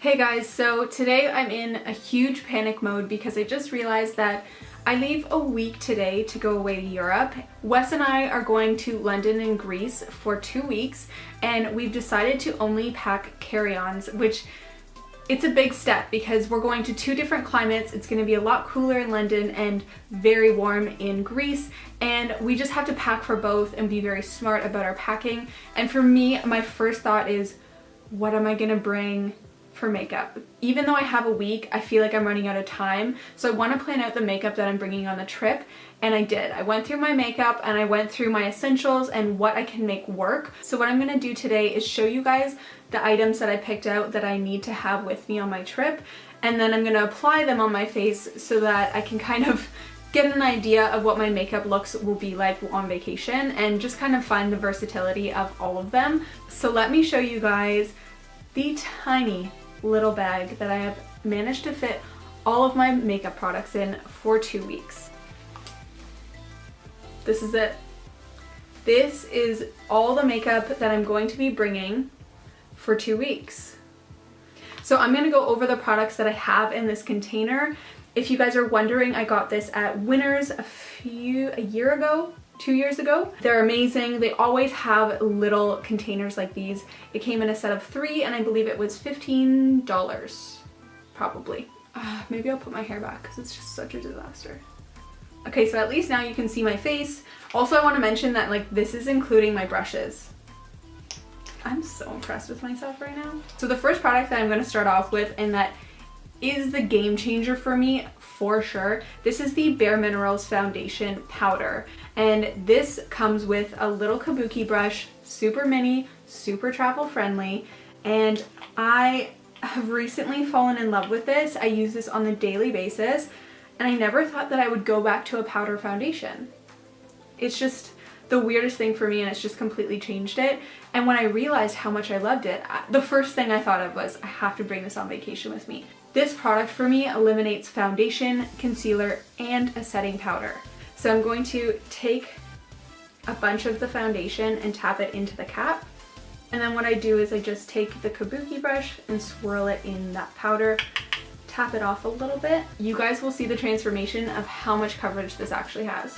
Hey guys, so today I'm in a huge panic mode because I just realized that I leave a week today to go away to Europe. Wes and I are going to London and Greece for 2 weeks, and we've decided to only pack carry-ons, which it's a big step because we're going to 2 different climates. It's going to be a lot cooler in London and very warm in Greece, and we just have to pack for both and be very smart about our packing. And for me, my first thought is, what am I going to bring for makeup? Even though I have a week, I feel like I'm running out of time, so I want to plan out the makeup that I'm bringing on the trip, and I did. I went through my makeup and I went through my essentials and what I can make work. So what I'm going to do today is show you guys the items that I picked out that I need to have with me on my trip, and then I'm going to apply them on my face so that I can kind of get an idea of what my makeup looks will be like on vacation and just kind of find the versatility of all of them. So let me show you guys the tiny little bag that I have managed to fit all of my makeup products in for 2 weeks. This is it. This is all the makeup that I'm going to be bringing for 2 weeks. So I'm going to go over the products that I have in this container. If you guys are wondering, I got this at Winners a year ago. 2 years ago. They're amazing. They always have little containers like these. It came in a set of 3 and I believe it was $15, probably. Maybe I'll put my hair back because it's just such a disaster. Okay, so at least now you can see my face. Also, I want to mention that this is including my brushes. I'm so impressed with myself right now. So the first product that I'm going to start off with, and that is the game changer for me for sure, this is the Bare Minerals foundation powder, and this comes with a little kabuki brush, super mini, super travel friendly, and I have recently fallen in love with this. I use this on a daily basis, and I never thought that I would go back to a powder foundation. It's just the weirdest thing for me, and it's just completely changed it. And when I realized how much I loved it, the first thing I thought of was, I have to bring this on vacation with me. This product for me eliminates foundation, concealer, and a setting powder. So I'm going to take a bunch of the foundation and tap it into the cap. And then what I do is I just take the kabuki brush and swirl it in that powder, tap it off a little bit. You guys will see the transformation of how much coverage this actually has.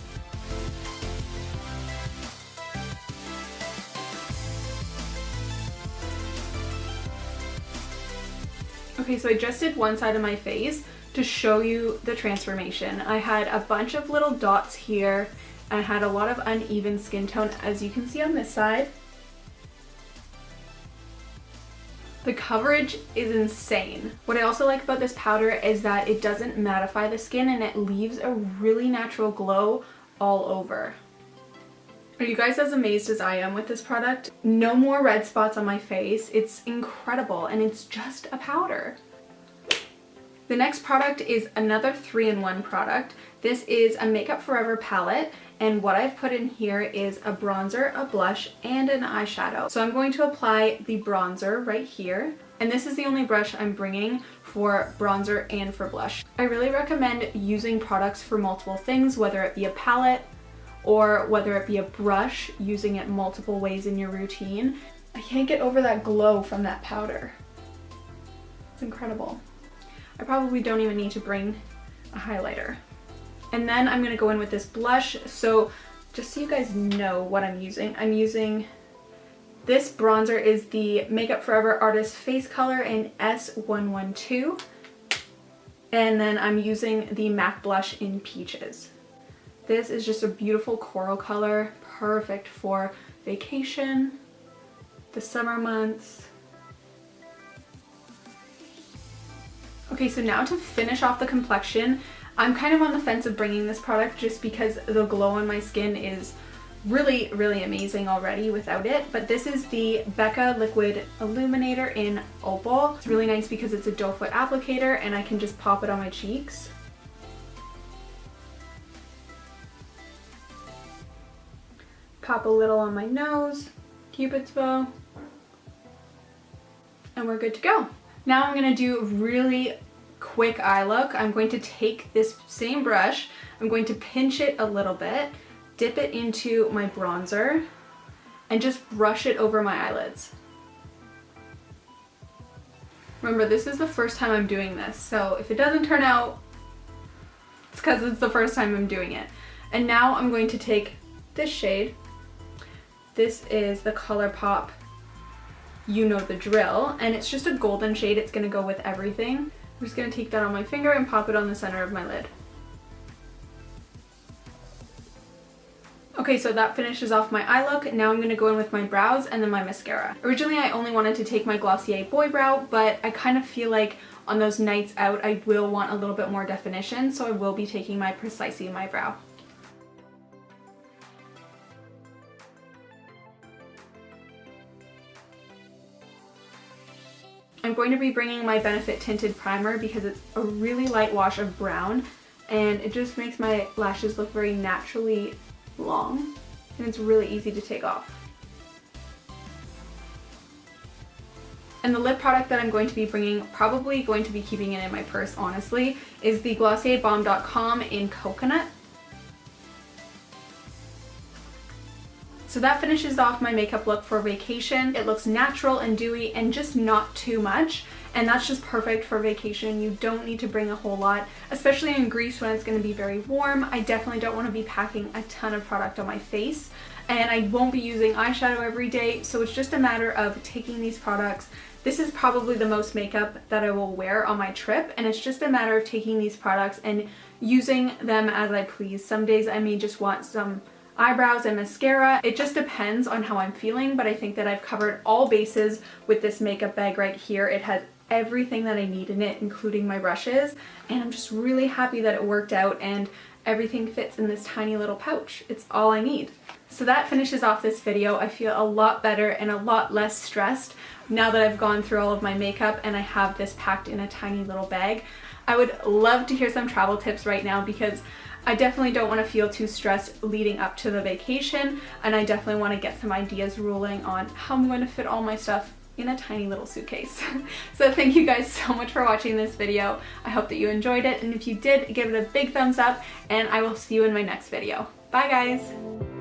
Okay, so I just did one side of my face to show you the transformation. I had a bunch of little dots here. I had a lot of uneven skin tone, as you can see on this side. The coverage is insane. What I also like about this powder is that it doesn't mattify the skin and it leaves a really natural glow all over. Are you guys as amazed as I am with this product? No more red spots on my face. It's incredible, and it's just a powder. The next product is another 3-in-1 product. This is a Makeup Forever palette, and what I've put in here is a bronzer, a blush, and an eyeshadow. So I'm going to apply the bronzer right here, and this is the only brush I'm bringing for bronzer and for blush. I really recommend using products for multiple things, whether it be a palette or whether it be a brush, using it multiple ways in your routine. I can't get over that glow from that powder. It's incredible. I probably don't even need to bring a highlighter. And then I'm gonna go in with this blush. So just so you guys know what I'm using this bronzer is the Makeup Forever Artist Face Color in S112. And then I'm using the MAC blush in Peaches. This is just a beautiful coral color, perfect for vacation, the summer months. Okay, so now to finish off the complexion, I'm kind of on the fence of bringing this product just because the glow on my skin is really, really amazing already without it. But this is the Becca Liquid Illuminator in Opal. It's really nice because it's a doe foot applicator and I can just pop it on my cheeks. Pop a little on my nose, Cupid's bow, and we're good to go. Now I'm gonna do a really quick eye look. I'm going to take this same brush, I'm going to pinch it a little bit, dip it into my bronzer, and just brush it over my eyelids. Remember, this is the first time I'm doing this, so if it doesn't turn out, it's because it's the first time I'm doing it. And now I'm going to take this shade. This is the ColourPop You Know the Drill, and it's just a golden shade. It's gonna go with everything. I'm just gonna take that on my finger and pop it on the center of my lid. Okay, so that finishes off my eye look. Now I'm going to go in with my brows and then my mascara. Originally, I only wanted to take my Glossier Boy Brow, but I kind of feel like on those nights out, I will want a little bit more definition, so I will be taking my Precisely My Brow. I'm going to be bringing my Benefit Tinted Primer because it's a really light wash of brown, and it just makes my lashes look very naturally long, and it's really easy to take off. And the lip product that I'm going to be bringing, probably going to be keeping it in my purse honestly, is the GlossierBomb.com in Coconut. So that finishes off my makeup look for vacation. It looks natural and dewy and just not too much. And that's just perfect for vacation. You don't need to bring a whole lot, especially in Greece when it's going to be very warm. I definitely don't want to be packing a ton of product on my face. And I won't be using eyeshadow every day, so it's just a matter of taking these products. This is probably the most makeup that I will wear on my trip, and it's just a matter of taking these products and using them as I please. Some days I may just want some eyebrows and mascara. It just depends on how I'm feeling, but I think that I've covered all bases with this makeup bag right here. It has everything that I need in it, including my brushes, and I'm just really happy that it worked out and everything fits in this tiny little pouch. It's all I need. So that finishes off this video. I feel a lot better and a lot less stressed now that I've gone through all of my makeup and I have this packed in a tiny little bag. I would love to hear some travel tips right now because I definitely don't want to feel too stressed leading up to the vacation, and I definitely want to get some ideas rolling on how I'm going to fit all my stuff in a tiny little suitcase. So thank you guys so much for watching this video. I hope that you enjoyed it, and if you did, give it a big thumbs up, and I will see you in my next video. Bye guys!